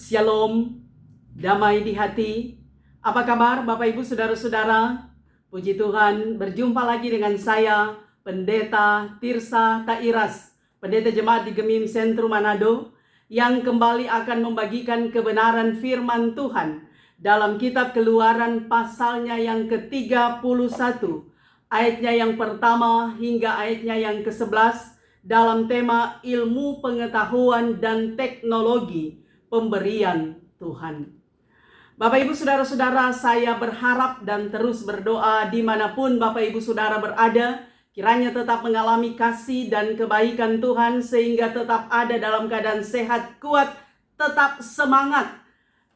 Shalom, damai di hati. Apa kabar Bapak Ibu Saudara-saudara? Puji Tuhan, berjumpa lagi dengan saya, Pendeta Tirsa Tairas, Pendeta Jemaat di Gemim Sentrum Manado, yang kembali akan membagikan kebenaran firman Tuhan dalam kitab Keluaran pasalnya yang ke-31, ayatnya yang pertama hingga ayatnya yang ke-11, dalam tema ilmu pengetahuan dan teknologi pemberian Tuhan. Bapak Ibu Saudara-saudara, saya berharap dan terus berdoa dimanapun Bapak Ibu Saudara berada, kiranya tetap mengalami kasih dan kebaikan Tuhan sehingga tetap ada dalam keadaan sehat, kuat, tetap semangat,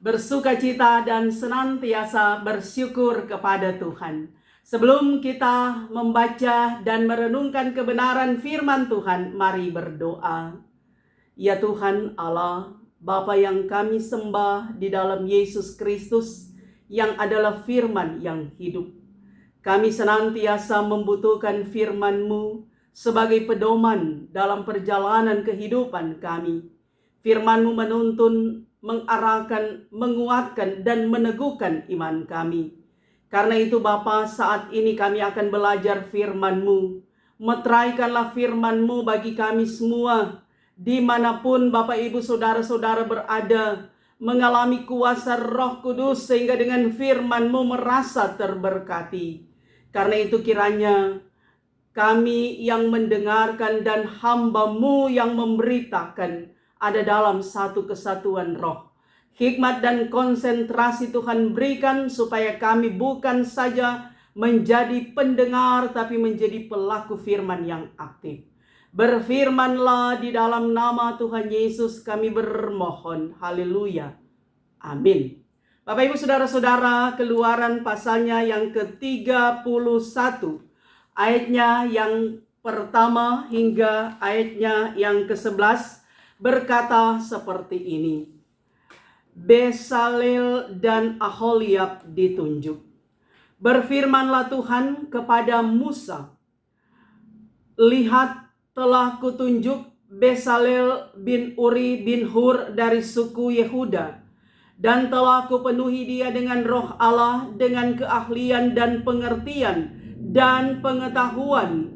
bersukacita dan senantiasa bersyukur kepada Tuhan. Sebelum kita membaca dan merenungkan kebenaran firman Tuhan, mari berdoa. Ya Tuhan Allah, Bapa yang kami sembah di dalam Yesus Kristus yang adalah firman yang hidup. Kami senantiasa membutuhkan firman-Mu sebagai pedoman dalam perjalanan kehidupan kami. Firman-Mu menuntun, mengarahkan, menguatkan, dan meneguhkan iman kami. Karena itu Bapa, saat ini kami akan belajar firman-Mu. Meteraikanlah firman-Mu bagi kami semua, dimanapun Bapak Ibu Saudara-saudara berada, mengalami kuasa Roh Kudus sehingga dengan firman-Mu merasa terberkati. Karena itu kiranya kami yang mendengarkan dan hamba-Mu yang memberitakan ada dalam satu kesatuan roh. Hikmat dan konsentrasi Tuhan berikan supaya kami bukan saja menjadi pendengar tapi menjadi pelaku firman yang aktif. Berfirmanlah di dalam nama Tuhan Yesus kami bermohon. Haleluya. Amin. Bapak Ibu Saudara-saudara, Keluaran pasalnya yang ke-31, ayatnya yang pertama hingga ayatnya yang ke-11 berkata seperti ini. Besaleel dan Aholiab ditunjuk. Berfirmanlah Tuhan kepada Musa, lihat, telah kutunjuk Besaleel bin Uri bin Hur dari suku Yehuda, dan telah kupenuhi dia dengan roh Allah, dengan keahlian dan pengertian dan pengetahuan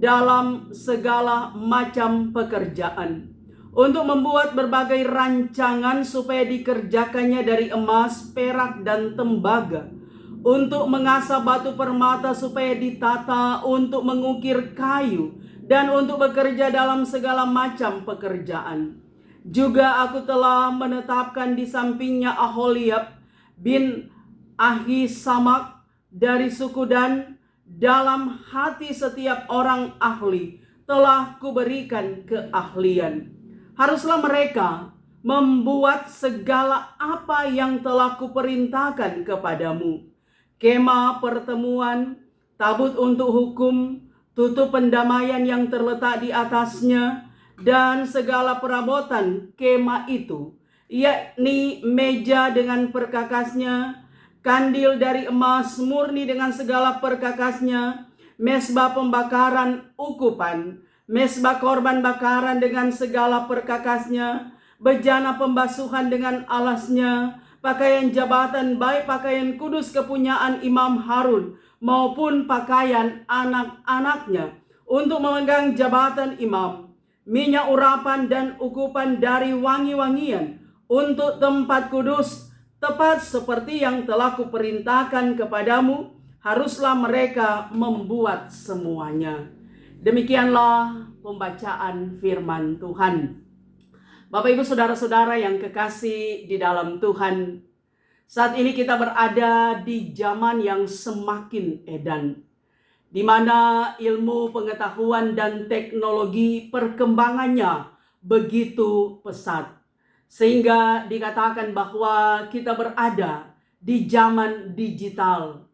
dalam segala macam pekerjaan, untuk membuat berbagai rancangan supaya dikerjakannya dari emas, perak, dan tembaga, untuk mengasah batu permata supaya ditata, untuk mengukir kayu, dan untuk bekerja dalam segala macam pekerjaan. Juga aku telah menetapkan di sampingnya Aholiab bin Ahisamak dari suku Dan. Dalam hati setiap orang ahli telah kuberikan keahlian. Haruslah mereka membuat segala apa yang telah kuperintahkan kepadamu. Kemah pertemuan, tabut untuk hukum, tutup pendamaian yang terletak di atasnya, dan segala perabotan kemah itu, yakni meja dengan perkakasnya, kandil dari emas murni dengan segala perkakasnya, mesbah pembakaran ukupan, mesbah korban bakaran dengan segala perkakasnya, bejana pembasuhan dengan alasnya, pakaian jabatan baik pakaian kudus kepunyaan Imam Harun maupun pakaian anak-anaknya untuk memegang jabatan imam, minyak urapan dan ukupan dari wangi-wangian untuk tempat kudus, tepat seperti yang telah kuperintahkan kepadamu, haruslah mereka membuat semuanya. Demikianlah pembacaan firman Tuhan. Bapak Ibu Saudara-saudara yang kekasih di dalam Tuhan, saat ini kita berada di zaman yang semakin edan, di mana ilmu pengetahuan dan teknologi perkembangannya begitu pesat, sehingga dikatakan bahwa kita berada di zaman digital.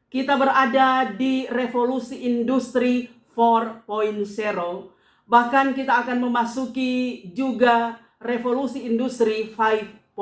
Kita berada di revolusi industri 4.0, bahkan kita akan memasuki juga revolusi industri 5.0.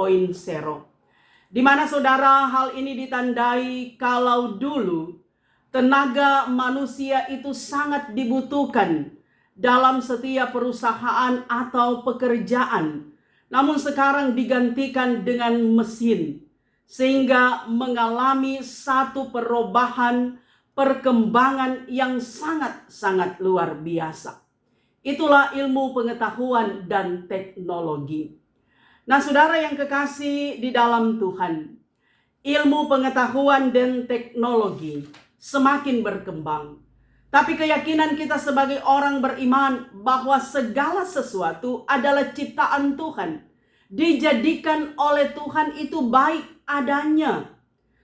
Di mana saudara hal ini ditandai kalau dulu tenaga manusia itu sangat dibutuhkan dalam setiap perusahaan atau pekerjaan. namun sekarang digantikan dengan mesin, sehingga mengalami satu perubahan, perkembangan yang sangat-sangat luar biasa. Itulah ilmu pengetahuan dan teknologi. Nah, saudara yang kekasih di dalam Tuhan, ilmu pengetahuan dan teknologi semakin berkembang. Tapi keyakinan kita sebagai orang beriman bahwa segala sesuatu adalah ciptaan Tuhan, dijadikan oleh Tuhan itu baik adanya.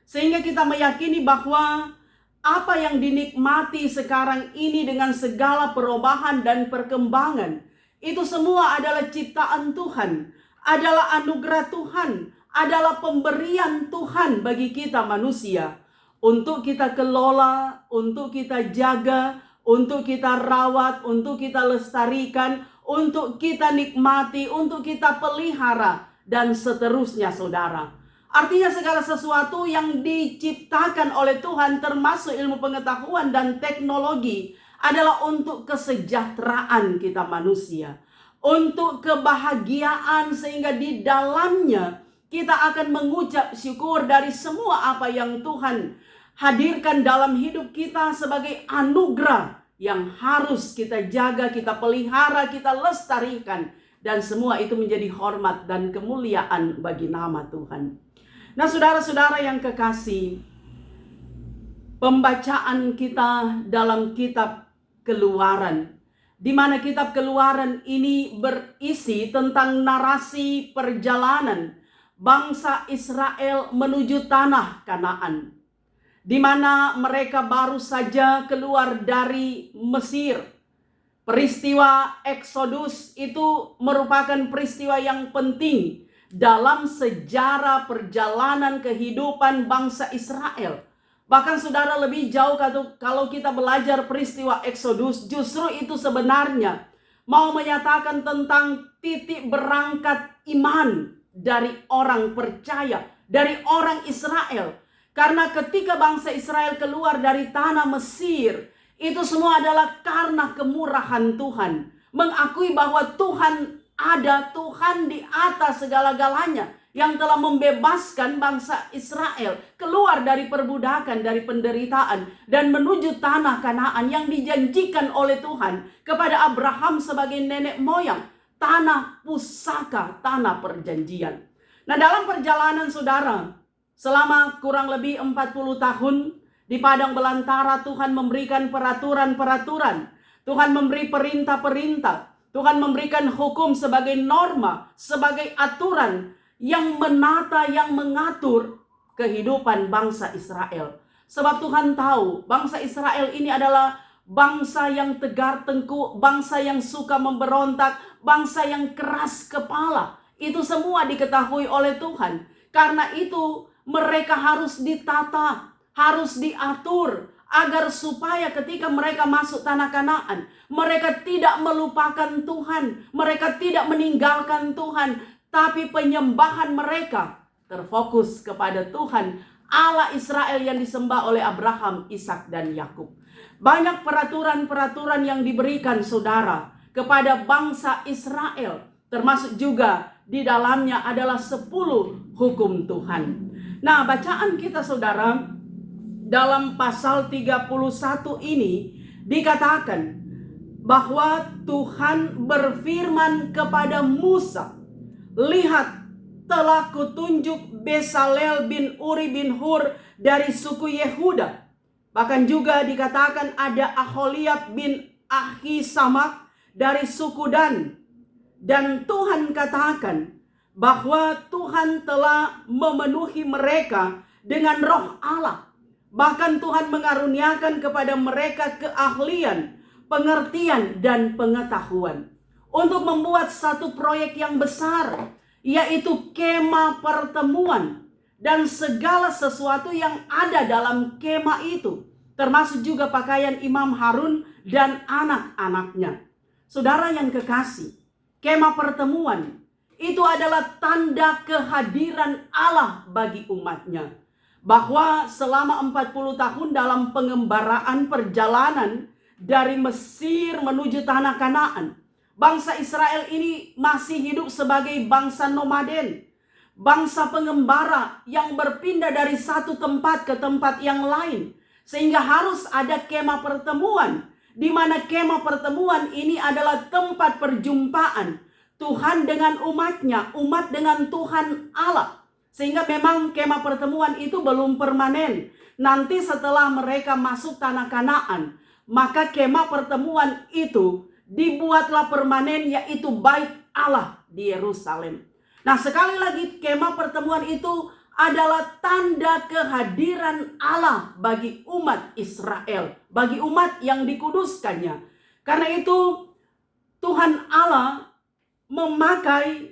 Sehingga kita meyakini bahwa apa yang dinikmati sekarang ini dengan segala perubahan dan perkembangan, itu semua adalah ciptaan Tuhan, adalah anugerah Tuhan, adalah pemberian Tuhan bagi kita manusia. Untuk kita kelola, untuk kita jaga, untuk kita rawat, untuk kita lestarikan, untuk kita nikmati, untuk kita pelihara, dan seterusnya saudara. Artinya segala sesuatu yang diciptakan oleh Tuhan termasuk ilmu pengetahuan dan teknologi adalah untuk kesejahteraan kita manusia. Untuk kebahagiaan sehingga di dalamnya kita akan mengucap syukur dari semua apa yang Tuhan hadirkan dalam hidup kita sebagai anugerah yang harus kita jaga, kita pelihara, kita lestarikan. Dan semua itu menjadi hormat dan kemuliaan bagi nama Tuhan. Nah, saudara-saudara yang kekasih, pembacaan kita dalam kitab Keluaran, di mana kitab Keluaran ini berisi tentang narasi perjalanan bangsa Israel menuju tanah Kanaan, di mana mereka baru saja keluar dari Mesir. Peristiwa Eksodus itu merupakan peristiwa yang penting dalam sejarah perjalanan kehidupan bangsa Israel. Bahkan saudara, lebih jauh kalau kita belajar peristiwa Eksodus, justru itu sebenarnya mau menyatakan tentang titik berangkat iman dari orang percaya, dari orang Israel. Karena ketika bangsa Israel keluar dari tanah Mesir, itu semua adalah karena kemurahan Tuhan. Mengakui bahwa Tuhan ada, Tuhan di atas segala-galanya, yang telah membebaskan bangsa Israel keluar dari perbudakan, dari penderitaan, dan menuju tanah Kanaan yang dijanjikan oleh Tuhan kepada Abraham sebagai nenek moyang, tanah pusaka, tanah perjanjian. Nah, dalam perjalanan saudara, selama kurang lebih 40 tahun di padang belantara, Tuhan memberikan peraturan-peraturan, Tuhan memberi perintah-perintah, Tuhan memberikan hukum sebagai norma, sebagai aturan yang menata, yang mengatur kehidupan bangsa Israel. Sebab Tuhan tahu bangsa Israel ini adalah bangsa yang tegar tengkuk, bangsa yang suka memberontak, bangsa yang keras kepala. Itu semua diketahui oleh Tuhan. Karena itu mereka harus ditata, harus diatur, agar supaya ketika mereka masuk tanah Kanaan, mereka tidak melupakan Tuhan, mereka tidak meninggalkan Tuhan, tapi penyembahan mereka terfokus kepada Tuhan, Allah Israel yang disembah oleh Abraham, Ishak, dan Yakub. Banyak peraturan-peraturan yang diberikan saudara kepada bangsa Israel, termasuk juga di dalamnya adalah 10 hukum Tuhan. Nah, bacaan kita saudara, dalam pasal 31 ini dikatakan bahwa Tuhan berfirman kepada Musa, "Lihat, telah kutunjuk Besalel bin Uri bin Hur dari suku Yehuda." Bahkan juga dikatakan ada Aholiab bin Ahisamak dari suku Dan. Dan Tuhan katakan bahwa Tuhan telah memenuhi mereka dengan roh Allah. Bahkan Tuhan mengaruniakan kepada mereka keahlian, pengertian, dan pengetahuan untuk membuat satu proyek yang besar, yaitu kemah pertemuan dan segala sesuatu yang ada dalam kemah itu, termasuk juga pakaian Imam Harun dan anak-anaknya. Saudara yang kekasih, kemah pertemuan itu adalah tanda kehadiran Allah bagi umatnya. Bahwa selama 40 tahun dalam pengembaraan perjalanan dari Mesir menuju tanah Kanaan, Bangsa Israel ini masih hidup sebagai bangsa nomaden, bangsa pengembara yang berpindah dari satu tempat ke tempat yang lain. Sehingga harus ada kemah pertemuan, di mana kemah pertemuan ini adalah tempat perjumpaan Tuhan dengan umatnya, umat dengan Tuhan Allah. Sehingga memang kemah pertemuan itu belum permanen. Nanti setelah mereka masuk tanah Kanaan, maka kemah pertemuan itu dibuatlah permanen, yaitu bait Allah di Yerusalem. Nah, sekali lagi kemah pertemuan itu adalah tanda kehadiran Allah bagi umat Israel, bagi umat yang dikuduskannya. Karena itu Tuhan Allah memakai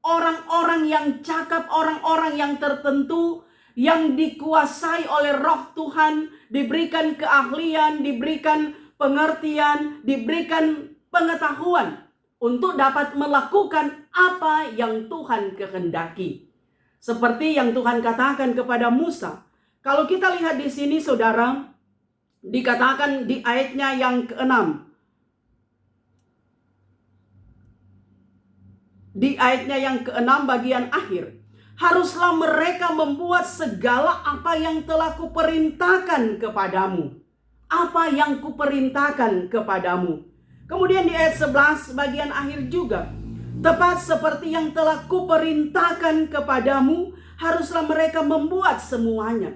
orang-orang yang cakap, orang-orang yang tertentu, yang dikuasai oleh Roh Tuhan, diberikan keahlian, diberikan pengertian, diberikan pengetahuan untuk dapat melakukan apa yang Tuhan kehendaki. Seperti yang Tuhan katakan kepada Musa. Kalau kita lihat di sini, saudara, dikatakan di ayatnya yang ke-6. Di ayatnya yang ke-6 bagian akhir. Haruslah mereka membuat segala apa yang telah kuperintahkan kepadamu. Apa yang kuperintahkan kepadamu. Kemudian di ayat 11 bagian akhir juga. Tepat seperti yang telah kuperintahkan kepadamu, haruslah mereka membuat semuanya.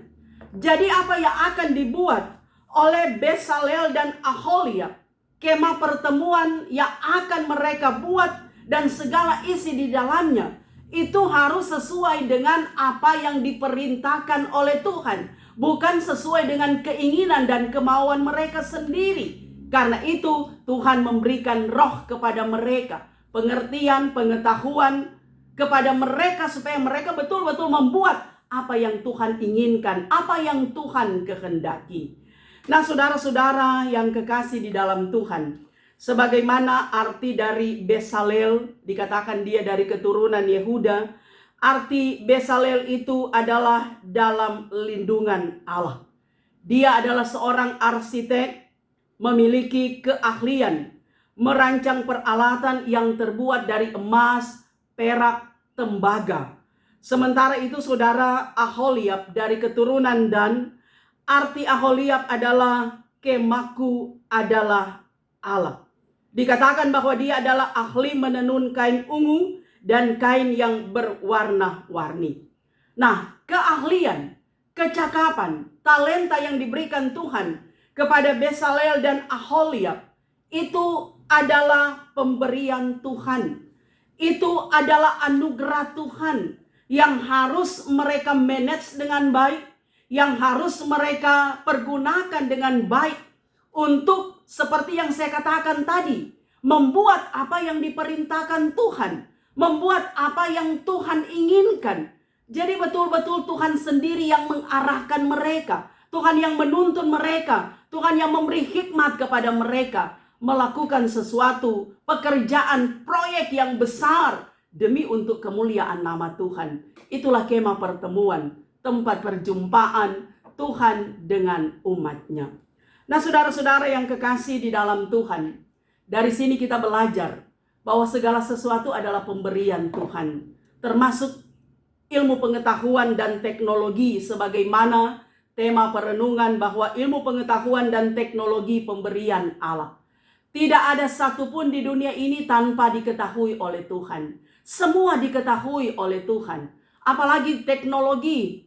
Jadi apa yang akan dibuat oleh Bezalel dan Aholiab, kemah pertemuan yang akan mereka buat dan segala isi di dalamnya, itu harus sesuai dengan apa yang diperintahkan oleh Tuhan, bukan sesuai dengan keinginan dan kemauan mereka sendiri. Karena itu Tuhan memberikan roh kepada mereka, pengertian, pengetahuan kepada mereka supaya mereka betul-betul membuat apa yang Tuhan inginkan, apa yang Tuhan kehendaki. Nah, saudara-saudara yang kekasih di dalam Tuhan, sebagaimana arti dari Bezalel, dikatakan dia dari keturunan Yehuda. Arti Bezalel itu adalah dalam lindungan Allah. Dia adalah seorang arsitek, memiliki keahlian merancang peralatan yang terbuat dari emas, perak, tembaga. Sementara itu saudara, Aholiab dari keturunan Dan, arti Aholiab adalah kemahku adalah Allah. Dikatakan bahwa dia adalah ahli menenun kain ungu dan kain yang berwarna-warni. Nah, keahlian, kecakapan, talenta yang diberikan Tuhan kepada Bezalel dan Aholiab itu adalah pemberian Tuhan. Itu adalah anugerah Tuhan yang harus mereka manage dengan baik, yang harus mereka pergunakan dengan baik untuk seperti yang saya katakan tadi, membuat apa yang diperintahkan Tuhan, membuat apa yang Tuhan inginkan. Jadi betul-betul Tuhan sendiri yang mengarahkan mereka, Tuhan yang menuntun mereka, Tuhan yang memberi hikmat kepada mereka melakukan sesuatu pekerjaan proyek yang besar demi untuk kemuliaan nama Tuhan. Itulah kemah pertemuan, tempat perjumpaan Tuhan dengan umatnya. Nah, saudara-saudara yang kekasih di dalam Tuhan, dari sini kita belajar bahwa segala sesuatu adalah pemberian Tuhan, termasuk ilmu pengetahuan dan teknologi, sebagaimana tema perenungan bahwa ilmu pengetahuan dan teknologi pemberian Allah. Tidak ada satupun di dunia ini tanpa diketahui oleh Tuhan. Semua diketahui oleh Tuhan. Apalagi teknologi,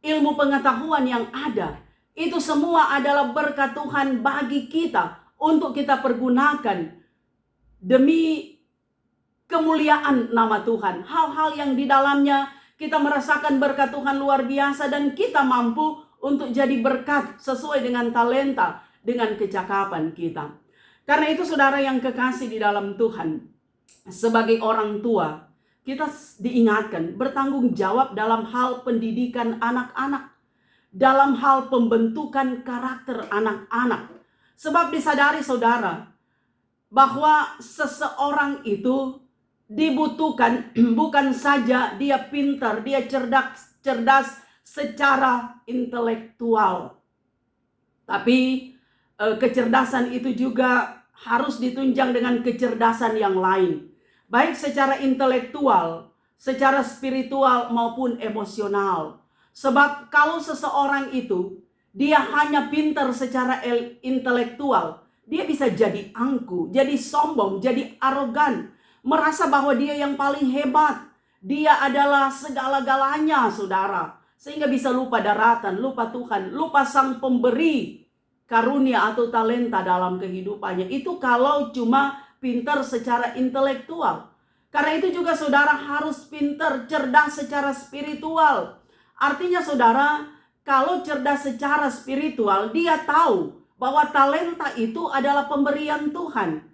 ilmu pengetahuan yang ada. Itu semua adalah berkat Tuhan bagi kita untuk kita pergunakan demi kemuliaan nama Tuhan. Hal-hal yang di dalamnya kita merasakan berkat Tuhan luar biasa dan kita mampu untuk jadi berkat sesuai dengan talenta, dengan kecakapan kita. Karena itu saudara yang kekasih di dalam Tuhan, sebagai orang tua, kita diingatkan bertanggung jawab dalam hal pendidikan anak-anak, dalam hal pembentukan karakter anak-anak. Sebab disadari saudara, bahwa seseorang itu dibutuhkan bukan saja dia pintar, dia cerdas secara intelektual. Tapi kecerdasan itu juga harus ditunjang dengan kecerdasan yang lain, baik secara intelektual, secara spiritual maupun emosional. Sebab kalau seseorang itu dia hanya pintar secara intelektual, dia bisa jadi angku, jadi sombong, jadi arogan, merasa bahwa dia yang paling hebat, dia adalah segala-galanya, saudara. Sehingga bisa lupa daratan, lupa Tuhan, lupa sang pemberi karunia atau talenta dalam kehidupannya. Itu kalau cuma pintar secara intelektual. Karena itu juga saudara harus pintar, cerdas secara spiritual. Artinya saudara, kalau cerdas secara spiritual, dia tahu bahwa talenta itu adalah pemberian Tuhan.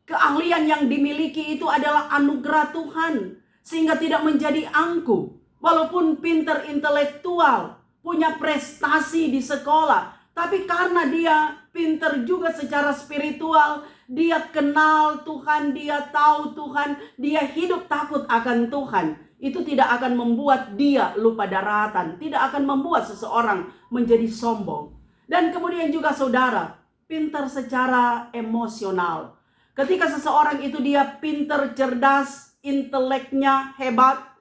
Keahlian yang dimiliki itu adalah anugerah Tuhan. Sehingga tidak menjadi angku. Walaupun pintar intelektual, punya prestasi di sekolah, tapi karena dia pintar juga secara spiritual, dia kenal Tuhan, dia tahu Tuhan, dia hidup takut akan Tuhan. Itu tidak akan membuat dia lupa daratan, tidak akan membuat seseorang menjadi sombong. Dan kemudian juga saudara, pintar secara emosional. Ketika seseorang itu dia pintar, cerdas, inteleknya hebat,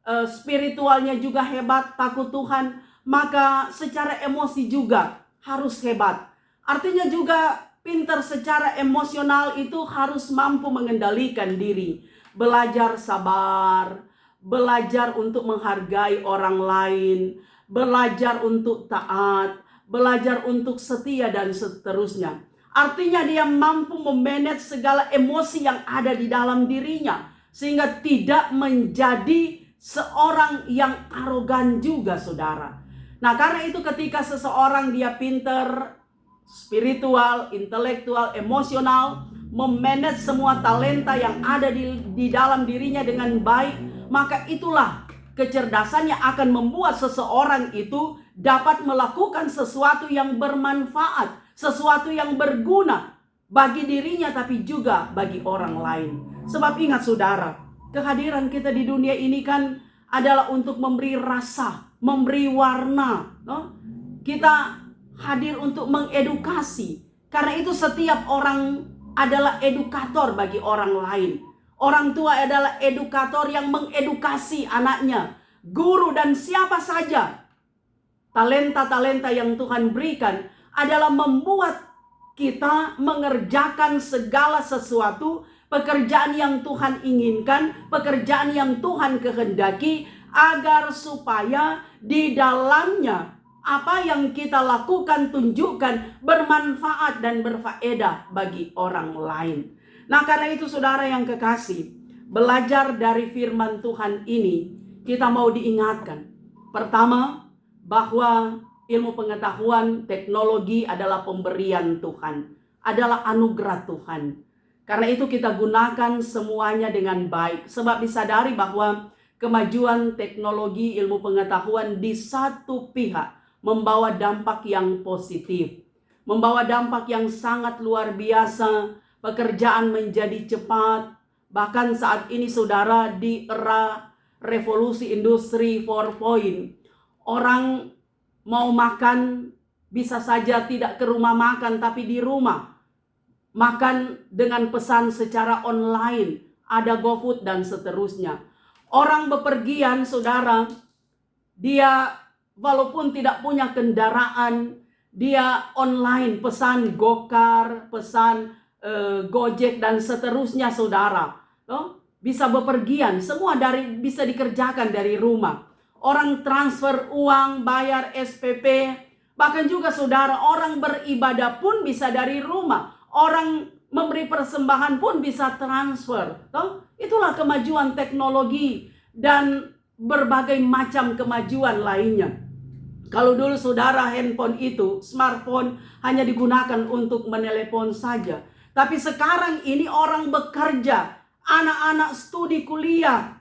spiritualnya juga hebat, takut Tuhan, maka secara emosi juga harus hebat. Artinya juga pintar secara emosional itu harus mampu mengendalikan diri, belajar sabar, belajar untuk menghargai orang lain, belajar untuk taat, belajar untuk setia dan seterusnya. Artinya dia mampu memanage segala emosi yang ada di dalam dirinya, sehingga tidak menjadi seorang yang arogan juga, saudara. Nah, karena itu ketika seseorang dia pintar, spiritual, intelektual, emosional, memanage semua talenta yang ada di dalam dirinya dengan baik, maka itulah kecerdasannya akan membuat seseorang itu dapat melakukan sesuatu yang bermanfaat, sesuatu yang berguna bagi dirinya tapi juga bagi orang lain. Sebab ingat saudara, kehadiran kita di dunia ini kan adalah untuk memberi rasa, memberi warna. Kita hadir untuk mengedukasi. Karena itu setiap orang adalah edukator bagi orang lain. Orang tua adalah edukator yang mengedukasi anaknya. Guru dan siapa saja. Talenta-talenta yang Tuhan berikan adalah membuat kita mengerjakan segala sesuatu, pekerjaan yang Tuhan inginkan, pekerjaan yang Tuhan kehendaki, agar supaya di dalamnya apa yang kita lakukan, tunjukkan, bermanfaat dan berfaedah bagi orang lain. Nah, karena itu saudara yang kekasih, belajar dari firman Tuhan ini, kita mau diingatkan. Pertama, bahwa ilmu pengetahuan, teknologi adalah pemberian Tuhan, adalah anugerah Tuhan. Karena itu kita gunakan semuanya dengan baik. Sebab disadari bahwa kemajuan teknologi ilmu pengetahuan di satu pihak membawa dampak yang positif. Membawa dampak yang sangat luar biasa. Pekerjaan menjadi cepat. Bahkan saat ini saudara, di era revolusi industri 4.0, orang mau makan bisa saja tidak ke rumah makan tapi di rumah. Makan dengan pesan secara online, ada GoFood dan seterusnya. Orang bepergian saudara, dia walaupun tidak punya kendaraan, dia online pesan Gokar, pesan Gojek dan seterusnya saudara. Bisa bepergian, semua bisa dikerjakan dari rumah. Orang transfer uang, bayar SPP, bahkan juga saudara orang beribadah pun bisa dari rumah. Orang memberi persembahan pun bisa transfer. Itulah kemajuan teknologi dan berbagai macam kemajuan lainnya. Kalau dulu saudara handphone itu, smartphone hanya digunakan untuk menelepon saja. Tapi sekarang ini orang bekerja, anak-anak studi kuliah,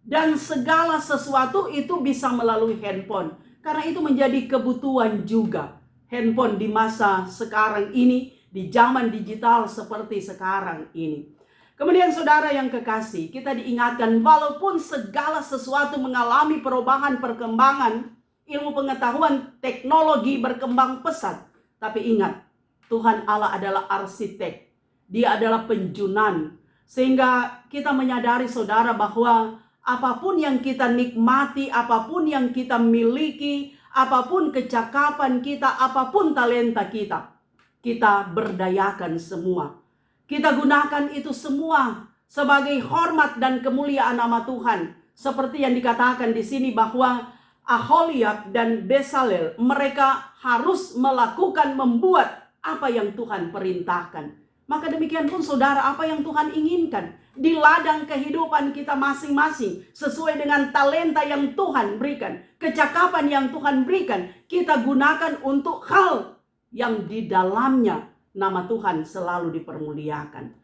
dan segala sesuatu itu bisa melalui handphone. Karena itu menjadi kebutuhan juga. Handphone di masa sekarang ini, di zaman digital seperti sekarang ini. Kemudian saudara yang kekasih, kita diingatkan walaupun segala sesuatu mengalami perubahan perkembangan, ilmu pengetahuan, teknologi berkembang pesat. Tapi ingat, Tuhan Allah adalah arsitek. dia adalah penjunan. Sehingga kita menyadari saudara bahwa apapun yang kita nikmati, apapun yang kita miliki, apapun kecakapan kita, apapun talenta kita, kita berdayakan semua. Kita gunakan itu semua sebagai hormat dan kemuliaan nama Tuhan. Seperti yang dikatakan di sini bahwa Aholiab dan Besalel, mereka harus melakukan, membuat apa yang Tuhan perintahkan. Maka demikian pun saudara, apa yang Tuhan inginkan di ladang kehidupan kita masing-masing, sesuai dengan talenta yang Tuhan berikan, kecakapan yang Tuhan berikan, kita gunakan untuk hal yang di dalamnya nama Tuhan selalu dipermuliakan.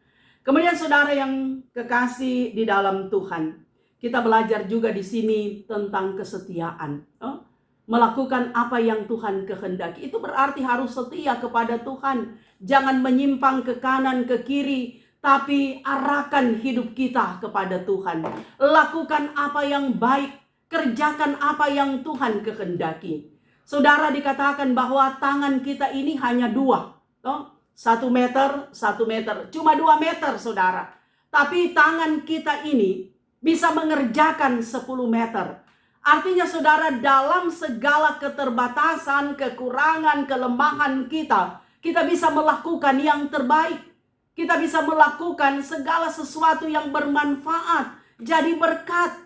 Kemudian saudara yang kekasih di dalam Tuhan, kita belajar juga di sini tentang kesetiaan. Melakukan apa yang Tuhan kehendaki. Itu berarti harus setia kepada Tuhan. Jangan menyimpang ke kanan, ke kiri. Tapi arahkan hidup kita kepada Tuhan. Lakukan apa yang baik. Kerjakan apa yang Tuhan kehendaki. Saudara, dikatakan bahwa tangan kita ini hanya 2. 1 meter, 1 meter. Cuma 2 meter saudara. Tapi tangan kita ini bisa mengerjakan 10 meter. Artinya saudara, dalam segala keterbatasan, kekurangan, kelemahan kita, kita bisa melakukan yang terbaik. Kita bisa melakukan segala sesuatu yang bermanfaat, jadi berkat,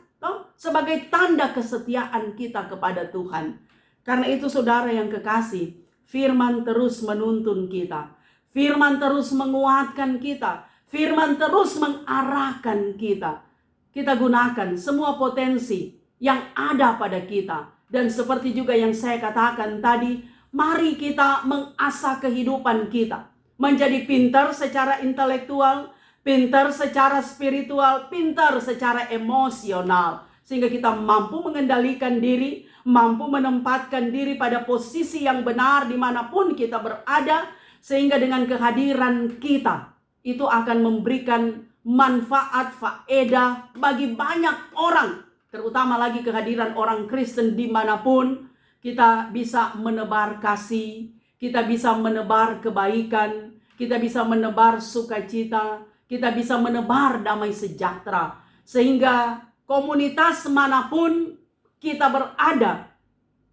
sebagai tanda kesetiaan kita kepada Tuhan. Karena itu saudara yang kekasih, firman terus menuntun kita. Firman terus menguatkan kita. Firman terus mengarahkan kita. Kita gunakan semua potensi yang ada pada kita. Dan seperti juga yang saya katakan tadi, mari kita mengasah kehidupan kita. Menjadi pintar secara intelektual, pintar secara spiritual, pintar secara emosional. Sehingga kita mampu mengendalikan diri, mampu menempatkan diri pada posisi yang benar dimanapun kita berada. Sehingga dengan kehadiran kita, itu akan memberikan manfaat, faedah bagi banyak orang. Terutama lagi kehadiran orang Kristen dimanapun. Kita bisa menebar kasih, kita bisa menebar kebaikan, kita bisa menebar sukacita, kita bisa menebar damai sejahtera. Sehingga komunitas manapun kita berada,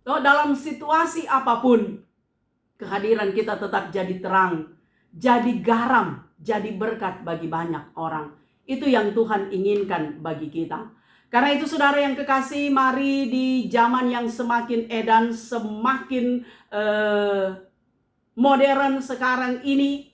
dalam situasi apapun, kehadiran kita tetap jadi terang, jadi garam, jadi berkat bagi banyak orang. Itu yang Tuhan inginkan bagi kita. Karena itu saudara yang kekasih, mari di zaman yang semakin edan, semakin modern sekarang ini,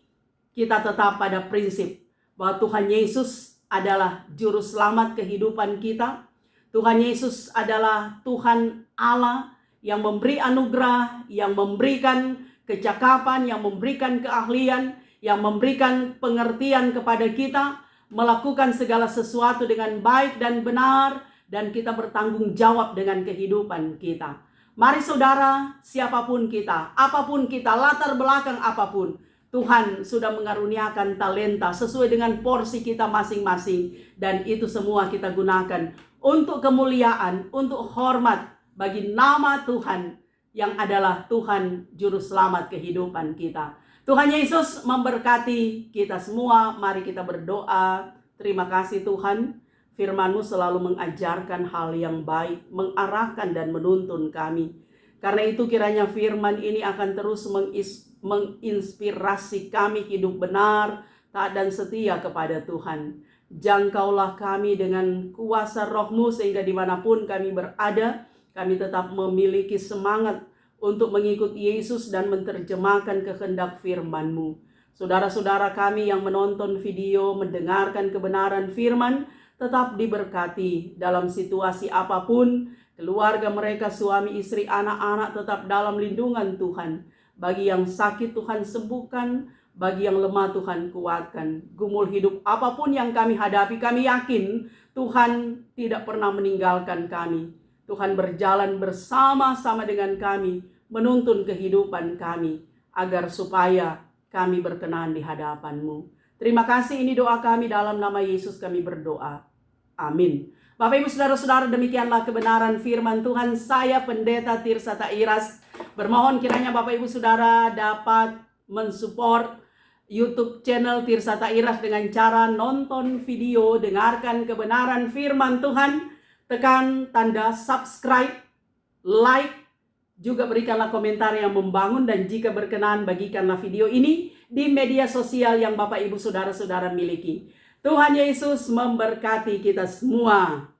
kita tetap pada prinsip bahwa Tuhan Yesus adalah juru selamat kehidupan kita. Tuhan Yesus adalah Tuhan Allah yang memberi anugerah, yang memberikan kecakapan, yang memberikan keahlian, yang memberikan pengertian kepada kita, melakukan segala sesuatu dengan baik dan benar, dan kita bertanggung jawab dengan kehidupan kita. Mari saudara, siapapun kita, apapun kita, latar belakang apapun, Tuhan sudah mengaruniakan talenta sesuai dengan porsi kita masing-masing, dan itu semua kita gunakan untuk kemuliaan, untuk hormat bagi nama Tuhan yang adalah Tuhan Juru Selamat kehidupan kita. Tuhan Yesus memberkati kita semua. Mari kita berdoa. Terima kasih Tuhan, firman-Mu selalu mengajarkan hal yang baik, mengarahkan dan menuntun kami. Karena itu kiranya firman ini akan terus menginspirasi kami hidup benar, taat dan setia kepada Tuhan. Jangkaulah kami dengan kuasa Roh-Mu sehingga dimanapun kami berada, kami tetap memiliki semangat untuk mengikuti Yesus dan menerjemahkan kehendak firman-Mu. Saudara-saudara kami yang menonton video, mendengarkan kebenaran firman, tetap diberkati dalam situasi apapun. Keluarga mereka, suami, istri, anak-anak tetap dalam lindungan Tuhan. Bagi yang sakit Tuhan sembuhkan, bagi yang lemah Tuhan kuatkan. Gumul hidup apapun yang kami hadapi, kami yakin Tuhan tidak pernah meninggalkan kami. Tuhan berjalan bersama-sama dengan kami, menuntun kehidupan kami, agar supaya kami berkenan di hadapan-Mu. Terima kasih, ini doa kami dalam nama Yesus kami berdoa. Amin. Bapak Ibu Saudara-saudara, demikianlah kebenaran firman Tuhan. Saya Pendeta Tirsa Tairas bermohon kiranya Bapak Ibu Saudara dapat mensupport YouTube channel Tirsa Tairas dengan cara nonton video, dengarkan kebenaran firman Tuhan, tekan tanda subscribe, like, juga berikanlah komentar yang membangun, dan jika berkenan bagikanlah video ini di media sosial yang Bapak Ibu Saudara-saudara miliki. Tuhan Yesus memberkati kita semua.